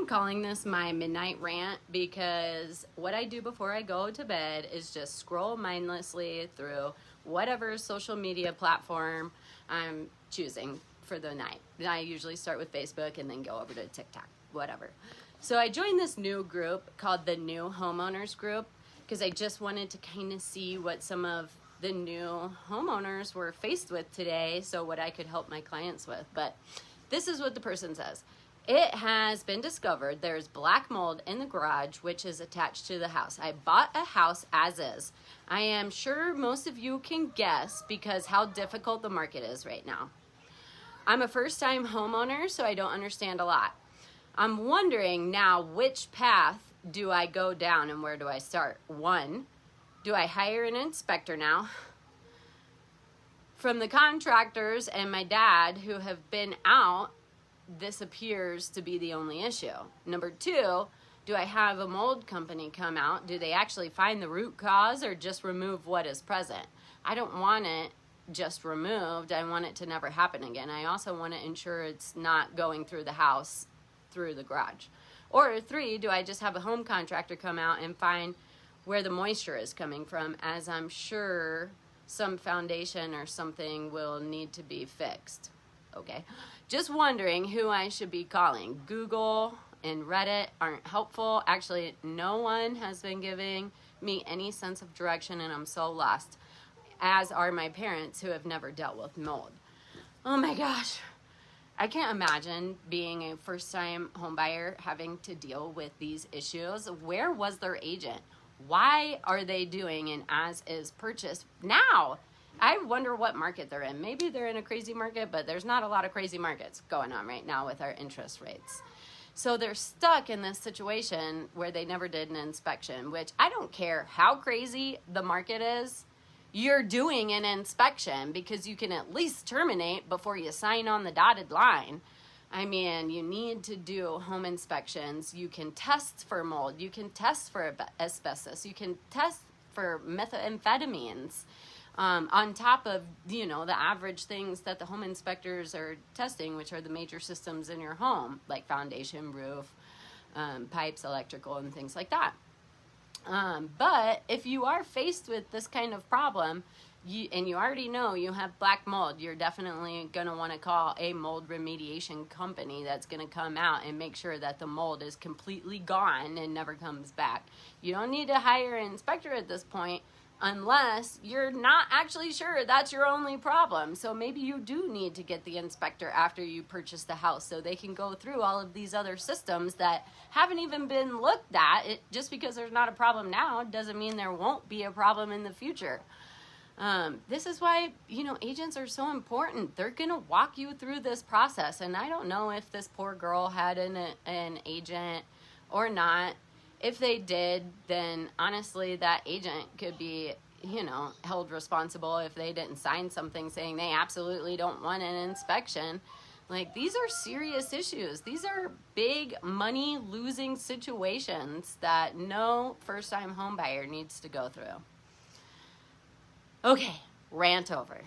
I'm calling this my midnight rant because what I do before I go to bed is just scroll mindlessly through whatever social media platform I'm choosing for the night. I usually start with Facebook and then go over to TikTok, whatever. So I joined this new group called the New Homeowners Group because I just wanted to kind of see what some of the new homeowners were faced with today, so what I could help my clients with. But this is what the person says. It has been discovered there's black mold in the garage, which is attached to the house. I bought a house as is. I am sure most of you can guess because how difficult the market is right now. I'm a first-time homeowner, so I don't understand a lot. I'm wondering now which path do I go down and where do I start? 1, do I hire an inspector now? From the contractors and my dad who have been out, this appears to be the only issue. Number 2, do I have a mold company come out? Do they actually find the root cause or just remove what is present? I don't want it just removed. I want it to never happen again. I also want to ensure it's not going through the house, through the garage. Or 3, do I just have a home contractor come out and find where the moisture is coming from, as I'm sure some foundation or something will need to be fixed. Okay, just wondering who I should be calling. Google and Reddit aren't helpful. Actually, no one has been giving me any sense of direction and I'm so lost, as are my parents who have never dealt with mold. Oh my gosh. I can't imagine being a first-time homebuyer having to deal with these issues. Where was their agent? Why are they doing an as-is purchase now? I wonder what market they're in. Maybe they're in a crazy market, but there's not a lot of crazy markets going on right now with our interest rates. So they're stuck in this situation where they never did an inspection, which I don't care how crazy the market is. You're doing an inspection because you can at least terminate before you sign on the dotted line. I mean, you need to do home inspections. You can test for mold. You can test for asbestos. You can test for methamphetamines. On top of, the average things that the home inspectors are testing, which are the major systems in your home, like foundation, roof, pipes, electrical, and things like that. But if you are faced with this kind of problem, and you already know you have black mold, you're definitely going to want to call a mold remediation company that's going to come out and make sure that the mold is completely gone and never comes back. You don't need to hire an inspector at this point unless you're not actually sure that's your only problem. So maybe you do need to get the inspector after you purchase the house so they can go through all of these other systems that haven't even been looked at. Just because there's not a problem now doesn't mean there won't be a problem in the future. This is why, agents are so important. They're going to walk you through this process. And I don't know if this poor girl had an agent or not. If they did, then honestly, that agent could be, held responsible if they didn't sign something saying they absolutely don't want an inspection. Like, these are serious issues. These are big money losing situations that no first-time home buyer needs to go through. Okay, rant over.